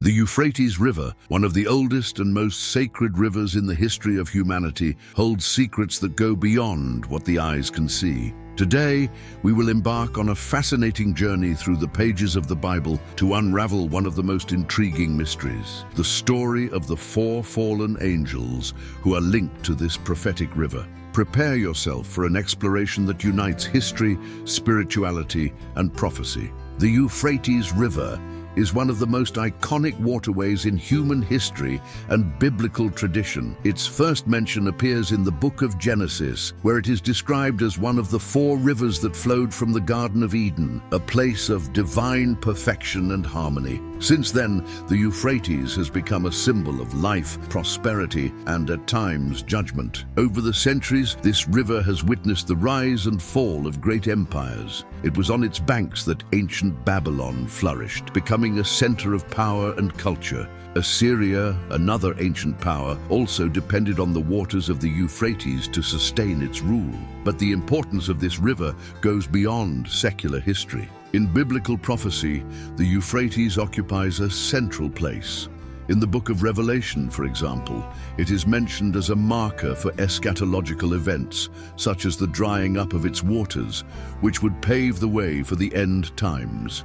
The Euphrates River, one of the oldest and most sacred rivers in the history of humanity, holds secrets that go beyond what the eyes can see. Today, we will embark on a fascinating journey through the pages of the Bible to unravel one of the most intriguing mysteries, the story of the four fallen angels who are linked to this prophetic river. Prepare yourself for an exploration that unites history, spirituality, and prophecy. The Euphrates River is one of the most iconic waterways in human history and biblical tradition. Its first mention appears in the book of Genesis, where it is described as one of the four rivers that flowed from the Garden of Eden, a place of divine perfection and harmony. Since then, the Euphrates has become a symbol of life, prosperity, and at times judgment. Over the centuries, this river has witnessed the rise and fall of great empires. It was on its banks that ancient Babylon flourished, becoming a center of power and culture. Assyria, another ancient power, also depended on the waters of the Euphrates to sustain its rule. But the importance of this river goes beyond secular history. In biblical prophecy, the Euphrates occupies a central place. In the book of Revelation, for example, it is mentioned as a marker for eschatological events, such as the drying up of its waters, which would pave the way for the end times.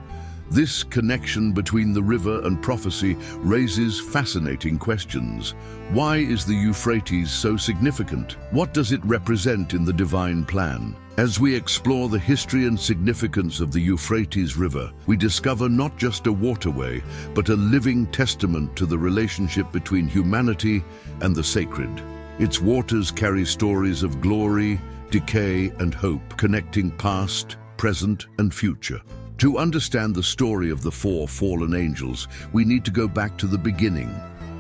This connection between the river and prophecy raises fascinating questions. Why is the Euphrates so significant? What does it represent in the divine plan? As we explore the history and significance of the Euphrates River, we discover not just a waterway, but a living testament to the relationship between humanity and the sacred. Its waters carry stories of glory, decay, and hope, connecting past, present, and future. To understand the story of the four fallen angels, we need to go back to the beginning.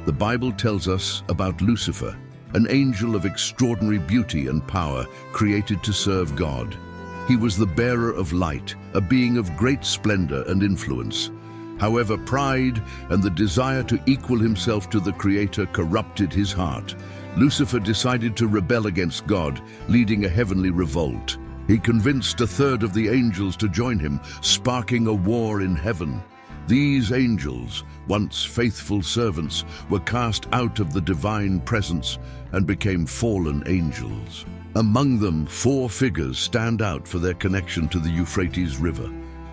The Bible tells us about Lucifer, an angel of extraordinary beauty and power, created to serve God. He was the bearer of light, a being of great splendor and influence. However, pride and the desire to equal himself to the Creator corrupted his heart. Lucifer decided to rebel against God, leading a heavenly revolt. He convinced a third of the angels to join him, sparking a war in heaven. These angels, once faithful servants, were cast out of the divine presence and became fallen angels. Among them, four figures stand out for their connection to the Euphrates River.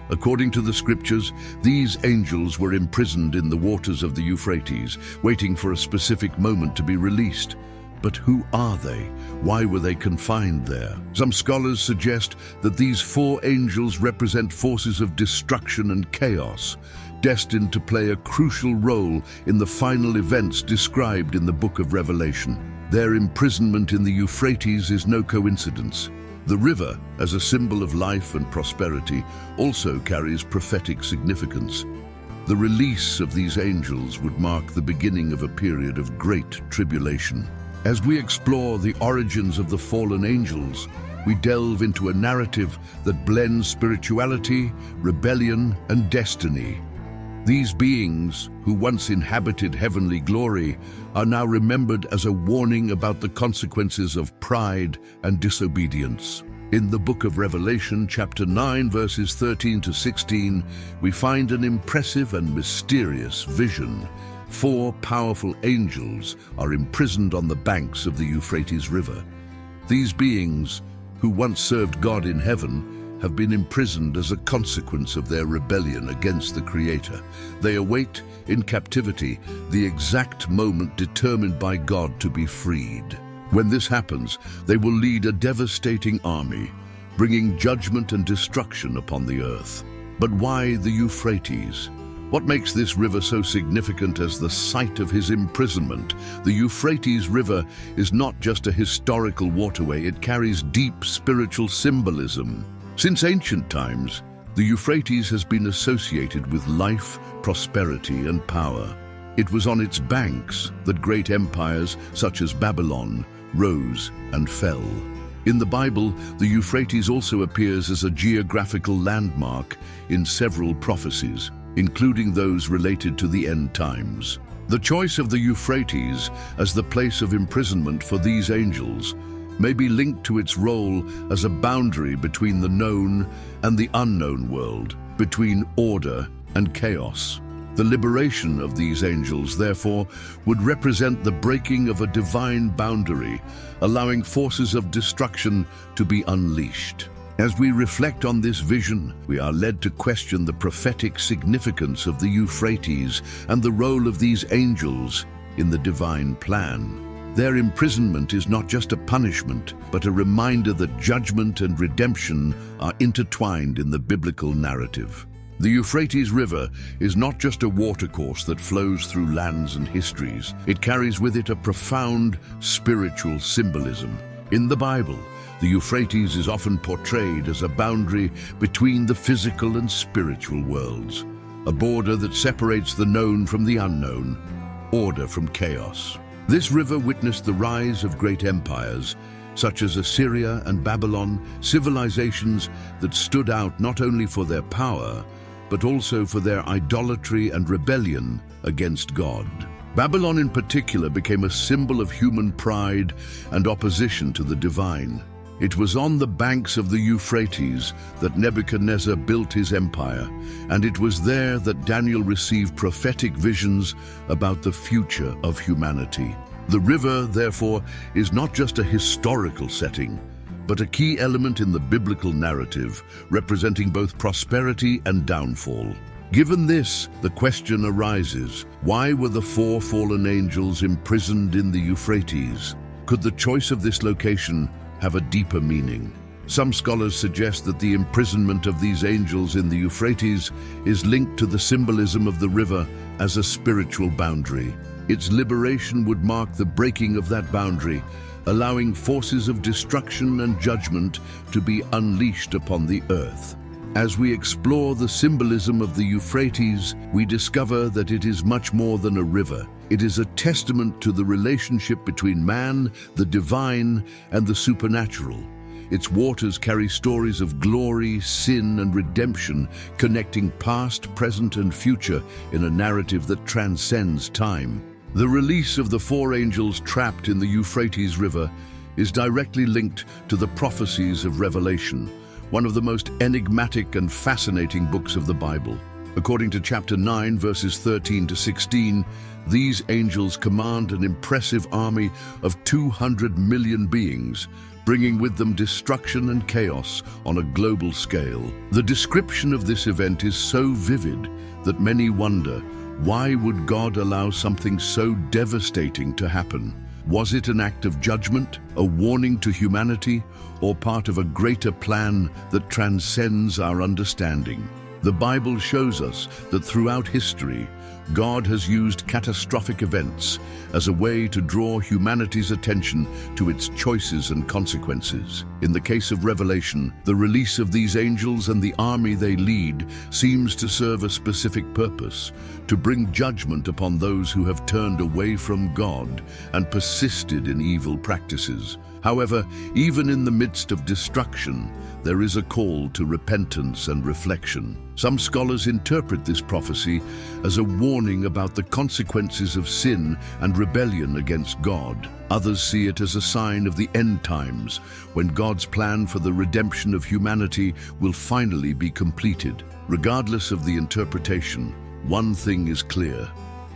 According to the scriptures, these angels were imprisoned in the waters of the Euphrates, waiting for a specific moment to be released. But who are they? Why were they confined there? Some scholars suggest that these four angels represent forces of destruction and chaos, destined to play a crucial role in the final events described in the book of Revelation. Their imprisonment in the Euphrates is no coincidence. The river, as a symbol of life and prosperity, also carries prophetic significance. The release of these angels would mark the beginning of a period of great tribulation. As we explore the origins of the fallen angels, we delve into a narrative that blends spirituality, rebellion, and destiny. These beings, who once inhabited heavenly glory, are now remembered as a warning about the consequences of pride and disobedience. In the book of Revelation, chapter 9, verses 13 to 16, we find an impressive and mysterious vision. Four powerful angels are imprisoned on the banks of the Euphrates River. These beings, who once served God in heaven, have been imprisoned as a consequence of their rebellion against the Creator. They await, in captivity, the exact moment determined by God to be freed. When this happens, they will lead a devastating army, bringing judgment and destruction upon the earth. But why the Euphrates? What makes this river so significant as the site of his imprisonment? The Euphrates River is not just a historical waterway, it carries deep spiritual symbolism. Since ancient times, the Euphrates has been associated with life, prosperity, and power. It was on its banks that great empires, such as Babylon, rose and fell. In the Bible, the Euphrates also appears as a geographical landmark in several prophecies, including those related to the end times. The choice of the Euphrates as the place of imprisonment for these angels may be linked to its role as a boundary between the known and the unknown world, between order and chaos. The liberation of these angels, therefore, would represent the breaking of a divine boundary, allowing forces of destruction to be unleashed. As we reflect on this vision, we are led to question the prophetic significance of the Euphrates and the role of these angels in the divine plan. Their imprisonment is not just a punishment, but a reminder that judgment and redemption are intertwined in the biblical narrative. The Euphrates River is not just a watercourse that flows through lands and histories. It carries with it a profound spiritual symbolism. In the Bible, the Euphrates is often portrayed as a boundary between the physical and spiritual worlds, a border that separates the known from the unknown, order from chaos. This river witnessed the rise of great empires, such as Assyria and Babylon, civilizations that stood out not only for their power, but also for their idolatry and rebellion against God. Babylon in particular became a symbol of human pride and opposition to the divine. It was on the banks of the Euphrates that Nebuchadnezzar built his empire, and it was there that Daniel received prophetic visions about the future of humanity. The river, therefore, is not just a historical setting, but a key element in the biblical narrative, representing both prosperity and downfall. Given this, the question arises, why were the four fallen angels imprisoned in the Euphrates? Could the choice of this location have a deeper meaning? Some scholars suggest that the imprisonment of these angels in the Euphrates is linked to the symbolism of the river as a spiritual boundary. Its liberation would mark the breaking of that boundary, allowing forces of destruction and judgment to be unleashed upon the earth. As we explore the symbolism of the Euphrates, we discover that it is much more than a river. It is a testament to the relationship between man, the divine, and the supernatural. Its waters carry stories of glory, sin, and redemption, connecting past, present, and future in a narrative that transcends time. The release of the four angels trapped in the Euphrates River is directly linked to the prophecies of Revelation, one of the most enigmatic and fascinating books of the Bible. According to chapter 9, verses 13 to 16, these angels command an impressive army of 200 million beings, bringing with them destruction and chaos on a global scale. The description of this event is so vivid that many wonder, why would God allow something so devastating to happen? Was it an act of judgment, a warning to humanity, or part of a greater plan that transcends our understanding? The Bible shows us that throughout history, God has used catastrophic events as a way to draw humanity's attention to its choices and consequences. In the case of Revelation, the release of these angels and the army they lead seems to serve a specific purpose: to bring judgment upon those who have turned away from God and persisted in evil practices. However, even in the midst of destruction, there is a call to repentance and reflection. Some scholars interpret this prophecy as a warning about the consequences of sin and rebellion against God. Others see it as a sign of the end times, when God's plan for the redemption of humanity will finally be completed. Regardless of the interpretation, one thing is clear.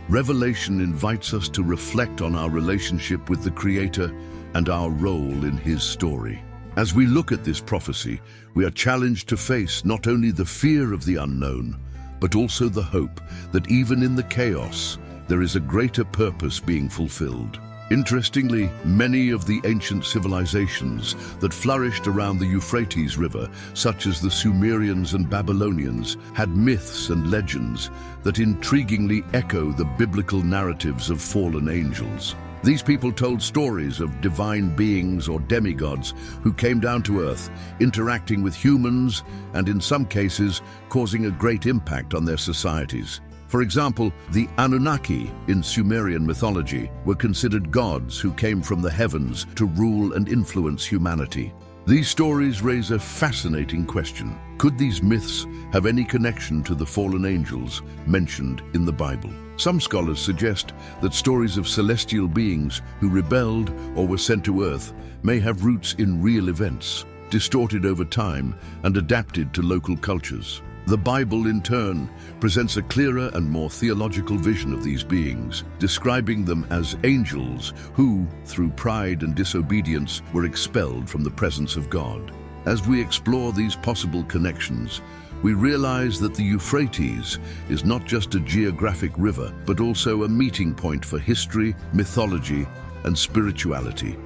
Revelation invites us to reflect on our relationship with the Creator and our role in His story. As we look at this prophecy, we are challenged to face not only the fear of the unknown, but also the hope that even in the chaos, there is a greater purpose being fulfilled. Interestingly, many of the ancient civilizations that flourished around the Euphrates River, such as the Sumerians and Babylonians, had myths and legends that intriguingly echo the biblical narratives of fallen angels. These people told stories of divine beings or demigods who came down to earth, interacting with humans and, in some cases, causing a great impact on their societies. For example, the Anunnaki in Sumerian mythology were considered gods who came from the heavens to rule and influence humanity. These stories raise a fascinating question. Could these myths have any connection to the fallen angels mentioned in the Bible? Some scholars suggest that stories of celestial beings who rebelled or were sent to Earth may have roots in real events, distorted over time and adapted to local cultures. The Bible, in turn, presents a clearer and more theological vision of these beings, describing them as angels who, through pride and disobedience, were expelled from the presence of God. As we explore these possible connections, we realize that the Euphrates is not just a geographic river, but also a meeting point for history, mythology, and spirituality.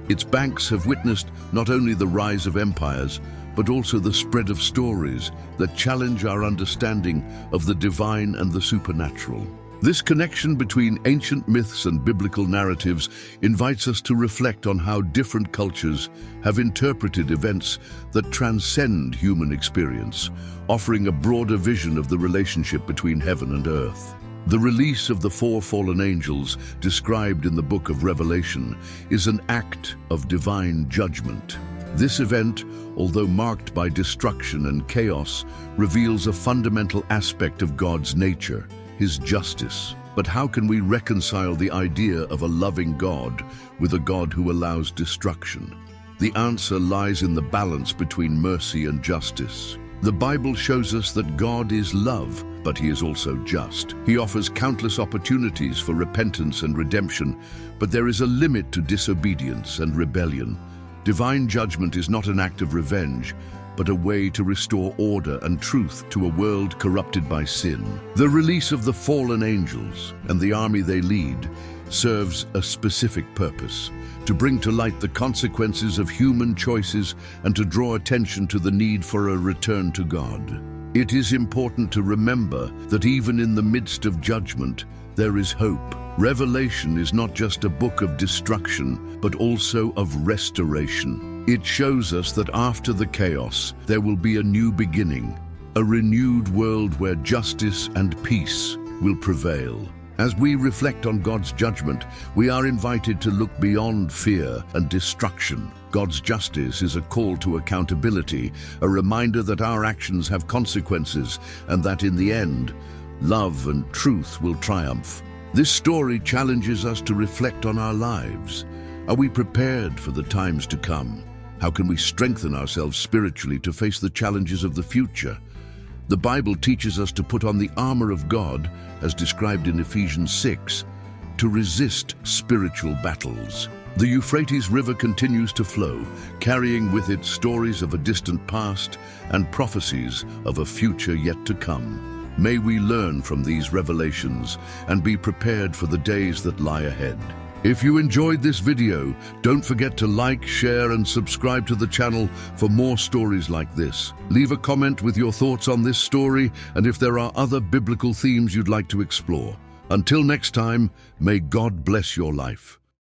Its banks have witnessed not only the rise of empires, but also the spread of stories that challenge our understanding of the divine and the supernatural. This connection between ancient myths and biblical narratives invites us to reflect on how different cultures have interpreted events that transcend human experience, offering a broader vision of the relationship between heaven and earth. The release of the 4 fallen angels described in the book of Revelation is an act of divine judgment. This event, although marked by destruction and chaos, reveals a fundamental aspect of God's nature, His justice. But how can we reconcile the idea of a loving God with a God who allows destruction? The answer lies in the balance between mercy and justice. The Bible shows us that God is love, but He is also just. He offers countless opportunities for repentance and redemption, but there is a limit to disobedience and rebellion. Divine judgment is not an act of revenge, but a way to restore order and truth to a world corrupted by sin. The release of the fallen angels and the army they lead serves a specific purpose: to bring to light the consequences of human choices and to draw attention to the need for a return to God. It is important to remember that even in the midst of judgment, there is hope. Revelation is not just a book of destruction, but also of restoration. It shows us that after the chaos, there will be a new beginning, a renewed world where justice and peace will prevail. As we reflect on God's judgment, we are invited to look beyond fear and destruction. God's justice is a call to accountability, a reminder that our actions have consequences, and that in the end, love and truth will triumph. This story challenges us to reflect on our lives. Are we prepared for the times to come? How can we strengthen ourselves spiritually to face the challenges of the future? The Bible teaches us to put on the armor of God, as described in Ephesians 6, to resist spiritual battles. The Euphrates River continues to flow, carrying with it stories of a distant past and prophecies of a future yet to come. May we learn from these revelations and be prepared for the days that lie ahead. If you enjoyed this video, don't forget to like, share, and subscribe to the channel for more stories like this. Leave a comment with your thoughts on this story and if there are other biblical themes you'd like to explore. Until next time, may God bless your life.